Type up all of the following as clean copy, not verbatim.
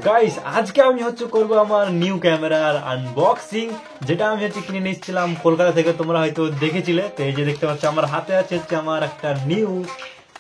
Guys আজকে আমি করব আমার নিউ ক্যামেরার আনবক্সিং, যেটা আমি কিনে নিয়েছিলাম কলকাতা থেকে। তোমরা হয়তো দেখেছিলে। তো এই যে দেখতে পাচ্ছ আমার হাতে আছে আমার একটা নিউ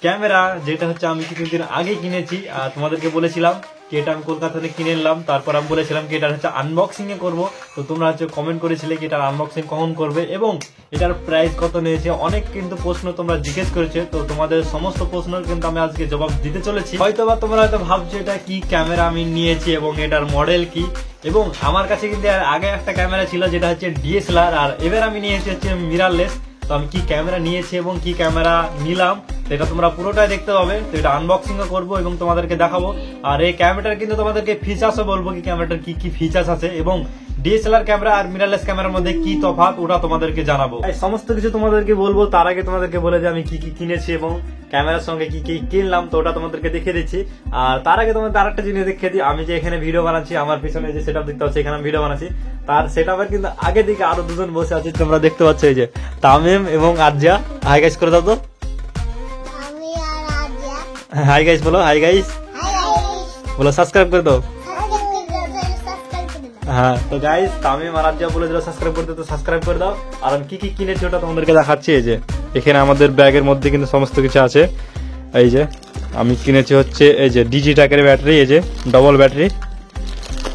ক্যামেরা, যেটা আমি কিছুদিন আগে কিনেছি। আর তোমাদেরকে বলেছিলাম কি এটা আমি কলকাতা থেকে কিনে নিলাম। তারপর আমি বলেছিলাম কি এটা আনবক্সিং এ করবো। তো তোমরা কমেন্ট করেছিলে কি এটার আনবক্সিং কখন করবে এবং এটার প্রাইস কত নিয়েছে। অনেক কিন্তু প্রশ্ন তোমরা জিজ্ঞেস করেছে, তো তোমাদের সমস্ত প্রশ্নের কিন্তু আমি আজকে জবাব দিতে চলেছি। হয়তোবা তোমরা ভাবছো এটা কি ক্যামেরা আমি নিয়েছি এবং এটার মডেল কি। এবং আমার কাছে কিন্তু আগে একটা ক্যামেরা ছিল যেটা ডিএসএলআর, আর এবার আমি নিয়েছি মিররলেস। তো আমি কি ক্যামেরা নিয়েছি এবং কি ক্যামেরা নিলাম এটা তোমরা পুরোটাই দেখতে পাবে। তো এটা আনবক্সিং করবো এবং তোমাদেরকে দেখাবো। আর এই ক্যামেরাটার কিন্তু তোমাদেরকে ফিচার্সও বলবো কি ক্যামেরাটার কি কি ফিচার্স আছে এবং ডিএসএলআর ক্যামেরা আর মিররলেস ক্যামেরার মধ্যে কি তফাৎ ওটা তোমাদেরকে জানাবো। সমস্ত কিছু তোমাদেরকে বলবো। তার আগে তোমাদেরকে বলে যে আমি কি কি কিনেছি এবং ক্যামেরার সঙ্গে কি কি কিনলাম, তো ওটা তোমাদেরকে দেখে দিচ্ছি। আর তার আগে তোমাদের আরেকটা জিনিস দেখিয়ে দিই, আমি যে এখানে ভিডিও বানাচ্ছি, আমার পিছনে যে সেটআপ দেখতে পাচ্ছি এখানে ভিডিও বানাচ্ছি, তার সেটআপের কিন্তু আগে দিকে আরো দুজন বসে আছে। তোমরা দেখতে পাচ্ছ এই যে তামিম এবং আরজা। হাই গাইস করে দাও তো। হাই গাইস বলো, হাই গাইস বলো, সাবস্ক্রাইব করে দাও। হ্যাঁ, তো গাইস তামিম আর আরজা বলে দিল সাবস্ক্রাইব করতে, তো সাবস্ক্রাইব করে দাও। আর আমি কি কি কিনেছি ওটা তোমাদেরকে দেখাচ্ছি। এই যে এখানে আমাদের ব্যাগের মধ্যে কিন্তু সমস্ত কিছু আছে। এই যে আমি কিনেছি এই যে ডিজিটাকের ব্যাটারি, এই যে ডবল ব্যাটারি।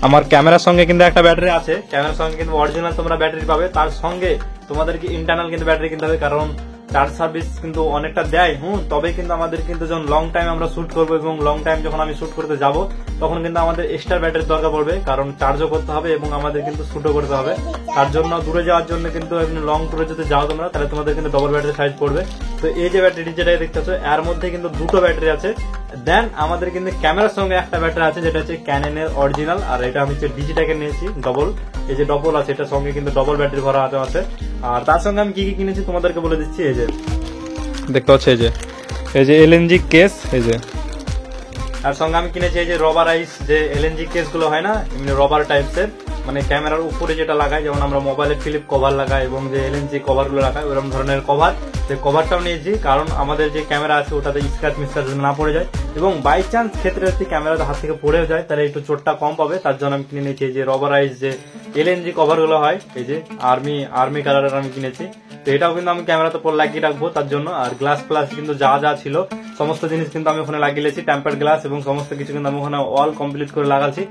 আমার ক্যামেরার সঙ্গে কিন্তু একটা ব্যাটারি আছে, ক্যামেরার সঙ্গে কিন্তু অরিজিনাল তোমরা ব্যাটারি পাবে। তার সঙ্গে তোমাদেরকে ইন্টারনাল কিন্তু ব্যাটারি কিনতে হবে, কারণ চার্জ সার্ভিস কিন্তু অনেকটা দেয়। তবে কিন্তু আমাদের কিন্তু যখন লং টাইম আমরা শুট করবো এবং লং টাইম যখন আমি শুট করতে যাব তখন কিন্তু আমাদের এক্সট্রা ব্যাটারির দরকার পড়বে, কারণ চার্জও করতে হবে এবং আমাদের কিন্তু শুটও করতে হবে। তার জন্য দূরে যাওয়ার জন্য কিন্তু লং ট্যুরে যদি যাও তোমরা, তাহলে তোমাদের কিন্তু ডবল ব্যাটারি সাইজ পড়বে। তো এই যে ব্যাটারি যেটা দেখতে পাচ্ছ এর মধ্যে কিন্তু দুটো ব্যাটারি আছে। দেন আমাদের কিন্তু ক্যামেরার সঙ্গে একটা ব্যাটারি আছে যেটা ক্যানন এর অরিজিনাল, আর এটা আমি ডিজিটাকে নিয়েছি ডবল। এই যে ডবল আছে, এটার সঙ্গে কিন্তু ডবল ব্যাটারি ভরা আছে। আর তার সঙ্গে আমি কি কি কিনেছি তোমাদেরকে বলে দিচ্ছি। এই যে দেখতে পাচ্ছ এই যে এলএনজি কেস, এই যে তার সঙ্গে আমি কিনেছি এই যে রবারাইজ যে এলএনজি কেস গুলো হয় না, এমনি রবার টাইপসের, মানে ক্যামেরার উপরে যেটা লাগায়, যেমন আমরা মোবাইলে ফিলিপ কভার লাগাই এবং যে এলএনজি কভার গুলো লাগাই ওরকম ধরনের কভার। যে কভারটাও নিয়েছি কারণ আমাদের যে ক্যামেরা আছে ওটাতে স্ক্র্যাচ মিস্ক্র্যাচ না পড়ে যায় এবং বাই চান্স ক্ষেত্রে যদি ক্যামেরাতে হাত থেকে পড়েও যায় তাহলে একটু চোটটা কম পাবে। তার জন্য আমি কিনে নিয়েছি এই যে রবারাইজ যে এলএনজি কভার গুলো হয়, এই যে আর্মি কালারের আমি কিনেছি। তো এটাও কিন্তু আমি ক্যামেরাতে পরে লাগিয়ে রাখবো তার জন্য। আর গ্লাস প্লাস কিন্তু যা যা ছিল সমস্ত জিনিস কিন্তু আমি ওখানে লাগিয়েছি, টেম্পার্ড গ্লাস এবং সমস্ত কিছু কিন্তু আমি ওখানে অল কমপ্লিট করে লাগাচ্ছি।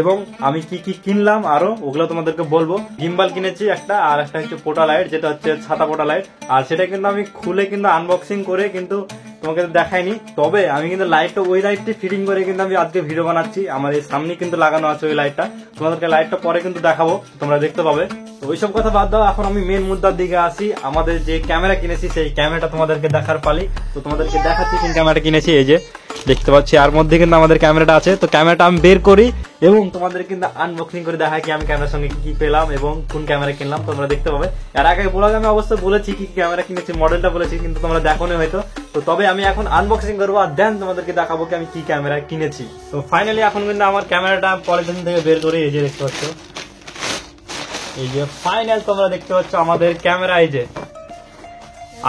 এবং আমি কি কি কিনলাম আরো ওগুলো তোমাদেরকে বলবো। গিম্বাল কিনেছি একটা, আর একটা পোটা লাইট, যেটা ছাতা পোটা লাইট। আর সেটা কিন্তু আমি খুলে কিন্তু আনবক্সিং করে কিন্তু তোমাকে দেখাইনি, তবে আমি কিন্তু লাইটটা ওই লাইটটি ফিটিং করে কিন্তু আমি আজকে ভিডিও বানাচ্ছি। আমার এই সামনে কিন্তু লাগানো আছে ওই লাইটটা, তোমাদেরকে লাইটটা পরে কিন্তু দেখাবো, তোমরা দেখতে পাবে। তো ওইসব কথা বাদ দাও, এখন আমি মেন মুদ্রার দিকে আসি। আমাদের যে ক্যামেরা কিনেছি সেই ক্যামেরাটা তোমাদেরকে দেখার পালি। তো তোমাদেরকে দেখাচ্ছি কোন ক্যামেরাটা কিনেছি। এই যে দেখতে পাচ্ছি আর মধ্যে কিন্তু আমাদের ক্যামেরাটা আছে। তো ক্যামেরাটা আমি বের করি এবং তোমাদের কিন্তু আনবক্সিং করে দেখাই কি আমি ক্যামেরার সঙ্গে কি কি পেলাম এবং কোন ক্যামেরা কিনলাম, তোমরা দেখতে পাবে। এর আগে ব্লগে আমি অবশ্যই বলেছি কি ক্যামেরা কিনেছি, মডেলটা বলেছি, কিন্তু তোমরা দেখোনি হয়তো। তো তবে আমি এখন আনবক্সিং করবো আর দেন তোমাদেরকে দেখাবো কি আমি কি ক্যামেরা কিনেছি। তো ফাইনালি এখন কিন্তু আমার ক্যামেরাটা পলিথিন থেকে বের করে এই যে দেখতে পাচ্ছ, এই যে ফাইনাল তোমরা দেখতে পাচ্ছ আমাদের ক্যামেরা। এই যে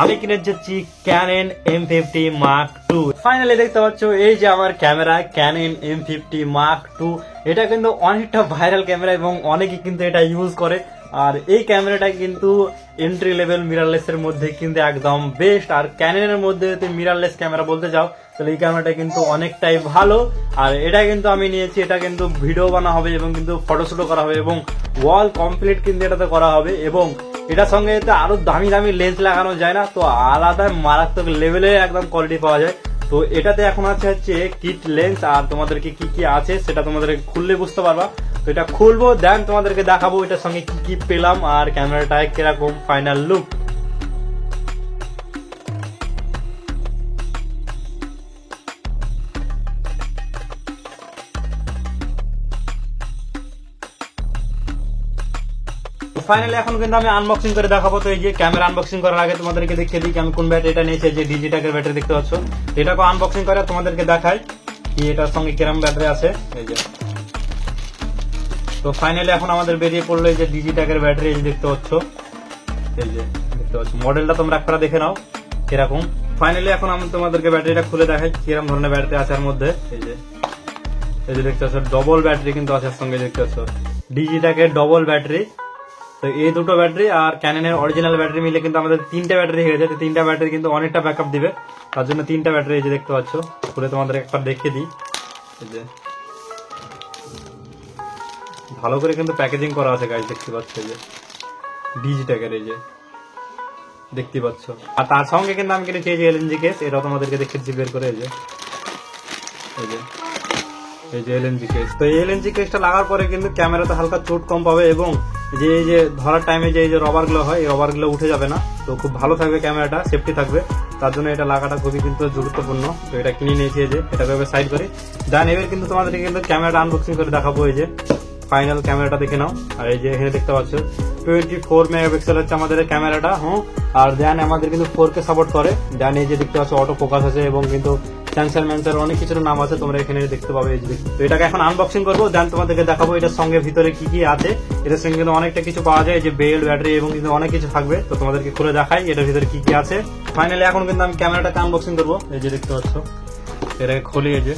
আমি কিনেছি Canon M50 Mark II। Finally দেখতে পাচ্ছ এই যে আমার camera Canon M50 Mark II। এটা কিন্তু অনেকটা ভাইরাল ক্যামেরা এবং অনেকেই কিন্তু এটা ইউজ করে। আর এই ক্যামেরাটা কিন্তু এন্ট্রি লেভেল মিররলেস এর মধ্যে কিন্তু একদম বেস্ট। আর ক্যাননের মধ্যে যদি মিররলেস ক্যামেরা বলতে যাও তাহলে এই ক্যামেরাটা কিন্তু অনেকটাই ভালো। আর এটা কিন্তু আমি নিয়েছি, এটা কিন্তু ভিডিও বানা হবে এবং কিন্তু ফটোশুটও করা হবে এবং ওয়াল কমপ্লিট কিন্তু এটাতে করা হবে। এবং এটার সঙ্গে আরো দামি দামি লেন্স লাগানো যায় না, তো আলাদা মারাত্মক লেভেলের একদম কোয়ালিটি পাওয়া যায়। তো এটাতে এখন আছে কিট লেন্স, আর তোমাদেরকে কি কি আছে সেটা তোমাদেরকে খুললে বুঝতে পারবা। তো এটা খুলবো দেন তোমাদেরকে দেখাবো এটার সঙ্গে কি কি পেলাম আর ক্যামেরাটা কিরকম ফাইনাল লুক। ফাইনালি এখন কিন্তু আমি আনবক্সিং করে দেখাবো। তো এই যে ক্যামেরা আনবক্সিং করার আগে তোমাদেরকে দেখিয়ে দিই আমি কোন ব্যাটারিটা নিয়েছি। যে ডিজিটাকের ব্যাটারি দেখতে পাচ্ছ, এটাকে আনবক্সিং করে তোমাদেরকে দেখাই কি এটার সঙ্গে কিরকম ব্যাটারি আছে। এই যে তো ফাইনালি এখন আমাদের বেরিয়ে পড়লো এই যে ডিজিটাকের ব্যাটারি, এই যে দেখতে পাচ্ছ, এই যে দেখতে পাচ্ছ মডেলটা তোমরা একটা দেখে নাও কিরকম। ফাইনালি এখন আমি তোমাদেরকে ব্যাটারিটা খুলে দেখাই কিরকম ধরনের ব্যাটারি আছে এর মধ্যে। এই যে এই যে দেখতে পাচ্ছ ডবল ব্যাটারি কিন্তু আছে সঙ্গে, দেখতে পাচ্ছ ডিজিটাকের ডবল ব্যাটারি। তো এই দুটো ব্যাটারি আর ক্যাননের অরিজিনাল ব্যাটারি মিলে কিন্তু আমাদের 3টা ব্যাটারি হয়ে গেছে। 3টা ব্যাটারি কিন্তু অনেকটা ব্যাকআপ দিবে, তার জন্য 3টা ব্যাটারি এই যে দেখতে পাচ্ছ। খুলে তোমাদের একবার দেখিয়ে দিই, এই যে ভালো করে কিন্তু প্যাকেজিং করা আছে গাইস, দেখতে পাচ্ছ এই যে ডিজিটাকের, এই যে দেখতে পাচ্ছ। আর তার সঙ্গে কিন্তু আমি কিনেছি এই যে এলএনজি কেস, এটা তোমাদেরকে দেখেছি বের করে, এই যে এই যে এলএনজি কেস। তো এই এলএনজি কেসটা লাগার পরে কিন্তু ক্যামেরাতে হালকা চোট কম পাবে, এবং যে এই যে ধরার টাইমে যে এই যে রবার গুলো হয়, এই রবার গুলো উঠে যাবে না। তো খুব ভালো থাকবে ক্যামেরাটা, সেফটি থাকবে, তার জন্য এটা লাগাটা খুবই কিন্তু গুরুত্বপূর্ণ। তো এটা কিনে নিয়েছি, এই যে এটা ভাবে সাইড করে দেন এবার কিন্তু তোমাদেরকে কিন্তু ক্যামেরাটা আনবক্সিং করে দেখাবো। এই যে ফাইনাল ক্যামেরাটা দেখে নাও। আর এই যে এখানে দেখতে পাচ্ছ 24 মেগাপিক্সেল হচ্ছে আমাদের ক্যামেরাটা। আর দেন আমাদের কিন্তু 4K সাপোর্ট করে। দেন এই যে দেখতে পাচ্ছ অটো ফোকাস আছে, এবং কিন্তু সেন্সর ম্যান্সার অনেক কিছুর নাম আছে, তোমরা এখানে দেখতে পাবে। তো এটাকে এখন আনবক্সিং করবো, দেন তোমাদেরকে দেখাবো এটার সঙ্গে ভিতরে কি কি আছে। এটার সঙ্গে কিন্তু অনেকটা কিছু পাওয়া যায়, যে বেল্ট, ব্যাটারি এবং কিন্তু অনেক কিছু থাকবে। তো তোমাদেরকে খুলে দেখাই এটার ভিতরে কি কি আছে। ফাইনালি এখন কিন্তু আমি ক্যামেরাটাকে আনবক্সিং করবো। এই যে দেখতে পাচ্ছ এটাকে খুলে, এই যে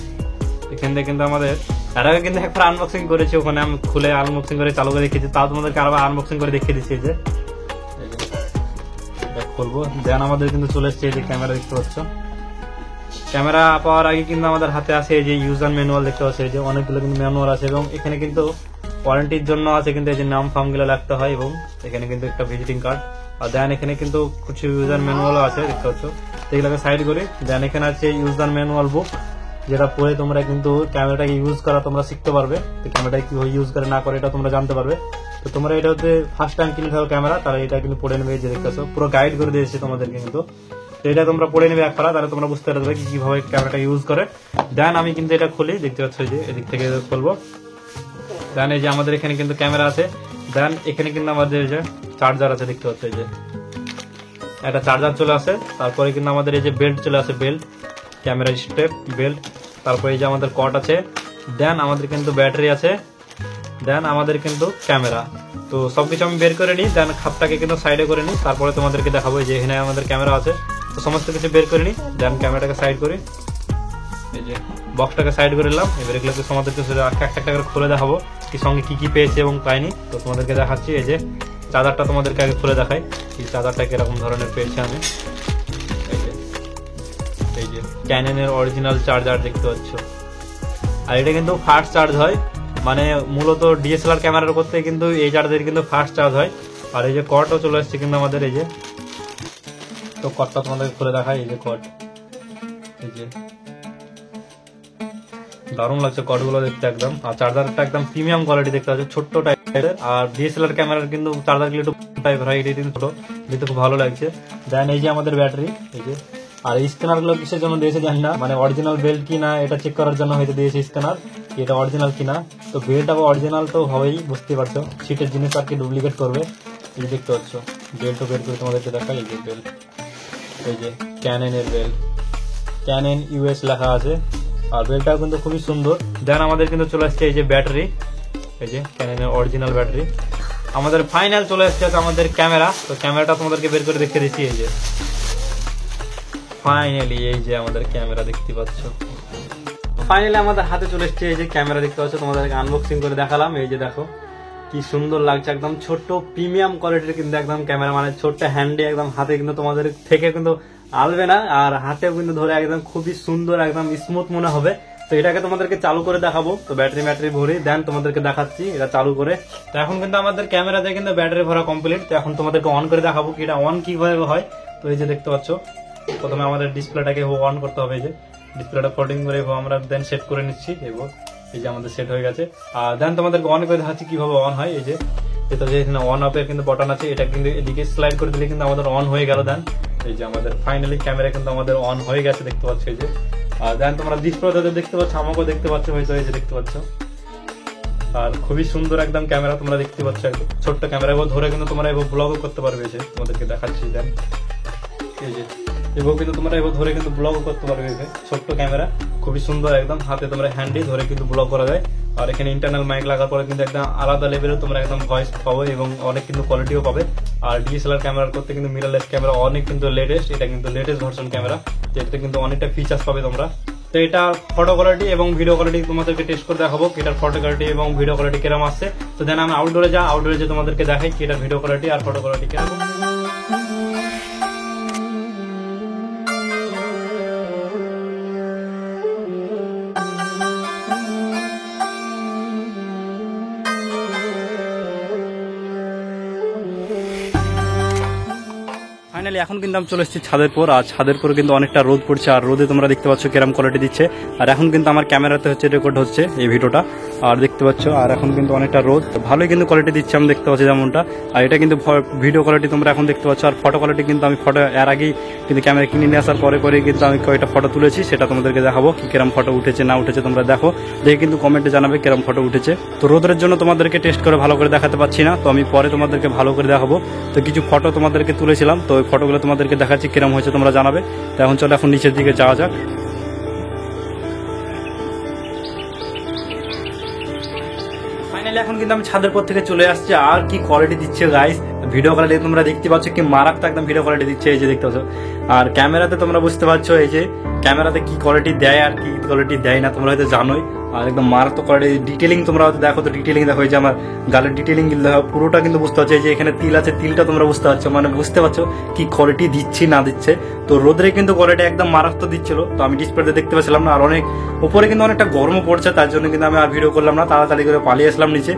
এখান থেকে কিন্তু আমাদের এর আগে কিন্তু একবার আনবক্সিং করেছি, ওখানে আমি খুলে আনবক্সিং করে চালু করে দেখেছি, তাও তোমাদেরকে আবার আনবক্সিং করে দেখিয়ে দিচ্ছি। যে খুলবো, দেন আমাদের কিন্তু চলে এসছে এই যে ক্যামেরা, দেখতে পাচ্ছ। ক্যামেরা পাওয়ার আগে কিন্তু আমাদের হাতে আছে এই যে ইউজার ম্যানুয়াল, দেখতে পাচ্ছ এই যে অনেকগুলো কিন্তু ম্যানুয়াল আছে, এবং এখানে কিন্তু ওয়ারেন্টির জন্য আছে কিন্তু এই যে নাম ফার্ম গুলো রাখতে হয়, এবং এখানে কিন্তু একটা ভিজিটিং কার্ড। আর দেন এখানে কিন্তু কিছু ইউজার ম্যানুয়ালও আছে, দেখতে পাচ্ছ। এগুলোকে সাইড করে দেন এখানে আছে ইউজার ম্যানুয়াল বুক, যেটা পড়ে তোমরা কিন্তু ক্যামেরাটাকে ইউজ করা তোমরা শিখতে পারবে। তো ক্যামেরাটাকে কিভাবে ইউজ করে না করে এটা তোমরা জানতে পারবে। তো তোমরা এটা হচ্ছে ফার্স্ট টাইম কিনে থাকো ক্যামেরা, তারা এটা কিন্তু পড়ে নেবে। যে দেখতে পাচ্ছ পুরো গাইড করে দিয়েছে তোমাদেরকে কিন্তু, এটা তোমরা পড়ে নেবে একবার, তাহলে তোমরা বুঝতে পারবে কিভাবে ক্যামেরাটা ইউজ করে। দেন আমি কিন্তু এটা খুলি, দেখতে পাচ্ছ যে এদিক থেকে খুলবো। দেন এই যে আমাদের এখানে কিন্তু ক্যামেরা আছে। দেন এখানে কিন্তু আমাদের যে চার্জার আছে, দেখতে পাচ্ছ এই যে একটা চার্জার চলে আসে। তারপরে কিন্তু আমাদের এই যে বেল্ট চলে আসে, বেল্ট ক্যামেরা স্ট্রেপ বেল্ট। তারপরে এই যে আমাদের কট আছে। দেন আমাদের কিন্তু ব্যাটারি আছে। দেন আমাদের কিন্তু ক্যামেরা। তো সবকিছু আমি বের করে নিই, দেন খাপটাকে কিন্তু সাইডে করে নিই, তারপরে তোমাদেরকে দেখাবো যে এখানে আমাদের ক্যামেরা আছে। তো সমস্ত কিছু বের করে নিই, দেন ক্যামেরাটাকে সাইড করি, এই যে বক্সটাকে সাইড করে নিলাম। এবার এগুলোকে তোমাদেরকে একটা একটা করে খুলে দেখাবো কি সঙ্গে কি কি পেয়েছে এবং পাইনি। তো তোমাদেরকে দেখাচ্ছি, এই যে চার্জারটা তোমাদেরকে আগে খুলে দেখাই, এই চার্জারটা কিরকম ধরনের পেয়েছি আমি। এই যে ক্যাননের অরিজিনাল চার্জার, দেখতে পাচ্ছ। আর এটা কিন্তু ফাস্ট চার্জ হয়, মানে মূলত ডিএসএলআর ক্যামেরার করতে কিন্তু এই চার্জার কিন্তু ফাস্ট চার্জ হয়। আর এই যে কটও চলে আসছে কিন্তু আমাদের, এই যে তো কটটা তোমাদেরকে খুলে দেখাই। এই যে কট, এই যে দারুণ লাগছে কটগুলো দেখতে একদম। আর চার্জারটা একদম প্রিমিয়াম কোয়ালিটি, দেখতে পাচ্ছ ছোট্ট টাইপের। আর ডিএসএলআর ক্যামেরার কিন্তু চার্জারগুলো একটু টাইপের হয়, এটা কিন্তু ছোট, দেখতে খুব ভালো লাগছে। দেন এই যে আমাদের ব্যাটারি, এই যে আর এই স্ক্যানার গুলো কিসের জন্য দিয়েছে জানি না, মানে অরিজিনাল বেল্ট কিনা এটা চেক করার জন্য হয়তো দিয়েছে স্ক্যানার, এটা অরিজিনাল কিনা। তো বেল্ট আবার অরিজিনাল তো হবেই, বুঝতে পারছো, সিটের জিনিস আর কি ডুপ্লিকেট করবে। এই দেখতে পাচ্ছ বেল্টও বের করে তোমাদেরকে দেখাই, এই যে বেল্ট, এই যে ক্যাননের বেল্ট, ক্যানন ইউএস লেখা আছে। আর বেল্টটাও কিন্তু খুবই সুন্দর। দেন আমাদের কিন্তু চলে আসছে এই যে ব্যাটারি, এই যে ক্যাননের অরিজিনাল ব্যাটারি। আমাদের ফাইনাল চলে আসছে আমাদের ক্যামেরা। তো ক্যামেরাটা তোমাদেরকে বের করে দেখে দিচ্ছি, এই যে ফাইনালি এই যে আমাদের ক্যামেরা, দেখতে পাচ্ছ। ফাইনালি আমাদের হাতে চলে এসছে এই যে ক্যামেরা, দেখতে পাচ্ছ। তোমাদেরকে আনবক্সিং করে দেখালাম, এই যে দেখো কি সুন্দর লাগছে, একদম ছোট্ট প্রিমিয়াম কোয়ালিটির কিন্তু একদম ক্যামেরা, মানে ছোট্ট হ্যান্ডে একদম হাতে কিন্তু তোমাদের থেকে কিন্তু আলবে না, আর হাতেও কিন্তু ধরে একদম খুবই সুন্দর, একদম স্মুথ মনে হবে। তো এটাকে তোমাদেরকে চালু করে দেখাবো। তো ব্যাটারি ভরি দেন তোমাদেরকে দেখাচ্ছি এটা চালু করে। তো এখন কিন্তু আমাদের ক্যামেরাতে কিন্তু ব্যাটারি ভরা কমপ্লিট। তো এখন তোমাদেরকে অন করে দেখাবো কি এটা অন কিভাবে হয়। তো এই যে দেখতে পাচ্ছ, প্রথমে আমাদের ডিসপ্লেটাকে অন করতে হবে, এই যে ডিসপ্লেটা ফোল্ডিং করে আমরা দেন সেট করে নিচ্ছি। এই যে আমাদের সেট হয়ে গেছে। আর দেন তোমাদেরকে অন করে দেখাচ্ছি কিভাবে অন হয়। এই যে এটা যে এখানে অন অফ এর কিন্তু বাটন আছে, এটা কিন্তু এদিকে স্লাইড করে দিলে কিন্তু আমাদের অন হয়ে গেল। দেন এই যে আমাদের ফাইনালি ক্যামেরা কিন্তু আমাদের অন হয়ে গেছে, দেখতে পাচ্ছ। এই যে আর দেন তোমরা ডিসপ্লেতে দেখতে পাচ্ছ, আমাকেও দেখতে পাচ্ছ হয়তো, এই যে দেখতে পাচ্ছ। আর খুবই সুন্দর একদম ক্যামেরা, তোমরা দেখতে পাচ্ছ, একদম ছোট্ট ক্যামেরা। এবার ধরে কিন্তু তোমরা এবার ব্লগও করতে পারবে, যে তোমাদেরকে দেখাচ্ছি। দেন এই যে এবার কিন্তু তোমরা এবার ধরে কিন্তু ব্লগও করতে পারবে, ছোট্ট ক্যামেরা খুবই সুন্দর একদম, হাতে তোমরা হ্যান্ডি ধরে কিন্তু ব্লগ করা যায়। আর এখানে ইন্টারনাল মাইক লাগার পরে কিন্তু একদম আলাদা লেভেলে তোমরা একদম ভয়েস পাবে এবং অনেক কিন্তু কোয়ালিটিও পাবে। আর ডিএসএলআর ক্যামেরা করতে কিন্তু মিররলেস ক্যামেরা অনেক কিন্তু লেটেস্ট, এটা কিন্তু লেটেস্ট ভার্সন ক্যামেরা, যেটাতে কিন্তু অনেকটা ফিচার্স পাবে তোমরা। তো এটা ফটো কোয়ালিটি এবং ভিডিও কোয়ালিটি তোমাদেরকে টেস্ট করে দেখাবো কি এটার ফটো কোয়ালিটি এবং ভিডিও কোয়ালিটি কিরকম আসছে। তো দেন আমি আউটডোরে যে তোমাদেরকে দেখাই কি এটার ভিডিও কোয়ালিটি আর ফটো কোয়ালিটি কিরকম। ফাইনালি এখন কিন্তু আমি চলে এসেছি ছাদের পর, আর ছাদের পর কিন্তু অনেকটা রোদ পড়ছে, আর রোদে তোমরা দেখতে পাচ্ছ কিরম কোয়ালিটি দিচ্ছে। আর এখন কিন্তু আমার ক্যামেরাতে হচ্ছে রেকর্ড হচ্ছে এই ভিডিওটা, আর দেখতে পাচ্ছ। আর এখন কিন্তু অনেকটা রোদ, ভালোই কিন্তু কোয়ালিটি দিচ্ছে আমি দেখতে পাচ্ছি যেমনটা। আর এটা কিন্তু ভিডিও কোয়ালিটি তোমরা এখন দেখতে পাচ্ছ। আর ফটো কোয়ালিটি কিন্তু আমি ফটো এর আগেই কিন্তু ক্যামেরা কিনে নিয়ে আসার পরে কিন্তু আমি কয়েকটা ফটো তুলেছি, সেটা তোমাদেরকে দেখাবো কি কিরম ফটো উঠেছে না উঠেছে তোমরা দেখো, দেখে কিন্তু কমেন্টে জানাবে কিরম ফটো উঠেছে। তো রোদের জন্য তোমাদেরকে টেস্ট করে ভালো করে দেখাতে পারছি না, তো আমি পরে তোমাদেরকে ভালো করে দেখাবো। তো কিছু ফটো তোমাদেরকে তুলেছিলাম, তো ওই ফটোগুলো তোমাদেরকে দেখাচ্ছি কিরম হয়েছে তোমরা জানাবে। তো এখন চলো এখন নিচের দিকে যাওয়া যাক। ফাইনালি এখন কিন্তু আমি ছাদের পর থেকে চলে আসছি, আর কি কোয়ালিটি দিচ্ছে গাইস, ভিডিও কোয়ালিটি তোমরা দেখতে পাচ্ছ কি মারাত্মক একদম ভিডিও কোয়ালিটি দিচ্ছে, এই যে দেখতে পাচ্ছ। আর ক্যামেরাতে তোমরা বুঝতে পারছো এই যে ক্যামেরাতে কি কোয়ালিটি দেয় আর কি কোয়ালিটি দেয় না তোমরা হয়তো জানোই। আর একদম মারাত্মক কোয়ালিটি ডিটেলিং তোমরা হয়তো দেখো, তো ডিটেলিং দেখো এই যে আমার গালের ডিটেলিং পুরোটা কিন্তু বুঝতে পারছো, এই যে এখানে তিল আছে তিলটা তোমরা বুঝতে পারছো, মানে বুঝতে পারছো কি কোয়ালিটি দিচ্ছি না দিচ্ছে। তো রোদরে কিন্তু কোয়ালিটি একদম মারাত্মক দিচ্ছিল, তো আমি ডিসপ্লেতে দেখতে পাচ্ছিলাম না। আর অনেক উপরে কিন্তু অনেকটা গরমও পড়ছে, তার জন্য কিন্তু আমি আর ভিডিও করলাম না, তাড়াতাড়ি করে পালিয়ে আসলাম নিচে।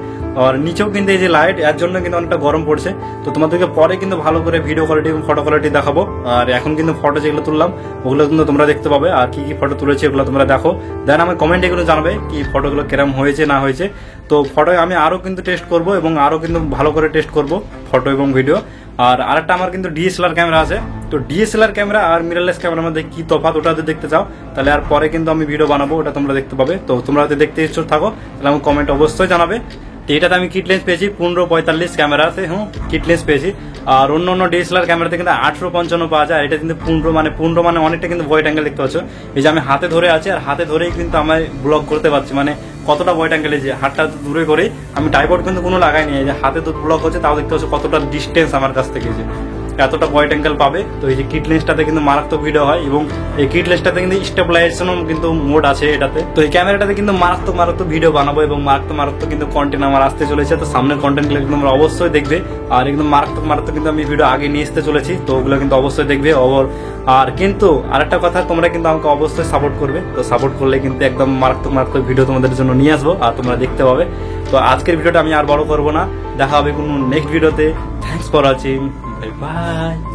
আর নিচেও কিন্তু এই যে লাইট এর জন্য কিন্তু অনেকটা গরম পড়ছে। তো তোমাদেরকে পরে কিন্তু ভালো করে ভিডিও কোয়ালিটি এবং ফটো কোয়ালিটি দেখাবো। আর এখন কিন্তু ফটো যেগুলো তুললাম ওগুলো কিন্তু তোমরা দেখতে পাবে, আর কি কি ফটো তুলেছি ওগুলো তোমরা দেখো। দেন আমার কমেন্টে এগুলো জানাবে কি ফটোগুলো কিরম হয়েছে না হয়েছে। তো ফটো আমি আরো কিন্তু টেস্ট করব এবং আরো কিন্তু ভালো করে টেস্ট করব ফটো এবং ভিডিও। আর আরেকটা আমার কিন্তু ডিএসএলআর ক্যামেরা আছে, তো ডিএসএলআর ক্যামেরা আর মিররলেস ক্যামেরার মধ্যে কি তফাৎ ওটা যদি দেখতে চাও তাহলে আর পরে কিন্তু আমি ভিডিও বানাবো, ওটা তোমরা দেখতে পাবে। তো তোমরা যদি দেখতে ইচ্ছুক থাকো তাহলে আমার কমেন্ট অবশ্যই জানাবে। তো এটাতে আমি কিট লেন্স পেয়েছি 1545 ক্যামেরাতে, কিট লেন্স পেয়েছি। আর অন্য অন্য ডিএসএলআর ক্যামেরাতে কিন্তু 855 পাওয়া যায়, এটা কিন্তু 15 মানে অনেকটা কিন্তু ওয়াইড অ্যাঙ্গেল দেখতে পাচ্ছ। এই যে আমি হাতে ধরে আছি, আর হাতে ধরেই কিন্তু আমি ব্লগ করতে পারছি, মানে কতটা ওয়াইড অ্যাঙ্গেলে যে হাতটা দূরে করেই আমি ট্রাইপড কিন্তু কোনো লাগাইনি, এই যে হাতে তো ব্লগ হচ্ছে তাও দেখতে পাচ্ছ কতটা ডিস্টেন্স আমার কাছ থেকে যে এতটা ওয়াইড অ্যাঙ্গেল পাবে। তো এই যে কিট লেন্সটাতে কিন্তু মারাত্মক ভিডিও হয়, এবং এই কিট লেন্সটাতে কিন্তু স্টেবিলাইজেশনও কিন্তু মোড আছে এটাতে। তো এই ক্যামেরাটাতে কিন্তু মারাত্মক ভিডিও বানাবো এবং মারাত্মক কিন্তু কন্টেন্ট আমার আসতে চলেছে। তো সামনের কন্টেন্টগুলো কিন্তু তোমরা অবশ্যই দেখবে, আর একদম মারাত্মক কিন্তু আমি ভিডিও আগে নিয়ে আসতে চলেছি, তো ওগুলো কিন্তু অবশ্যই দেখবে। আর কিন্তু আরেকটা কথা, তোমরা কিন্তু আমাকে অবশ্যই সাপোর্ট করবে, তো সাপোর্ট করলে কিন্তু একদম মারাত্মক ভিডিও তোমাদের জন্য নিয়ে আসবো আর তোমরা দেখতে পাবে। তো আজকের ভিডিওটা আমি আর বড় করবো না, দেখা হবে কোনো নেক্সট ভিডিওতে। Thanks for watching, bye bye.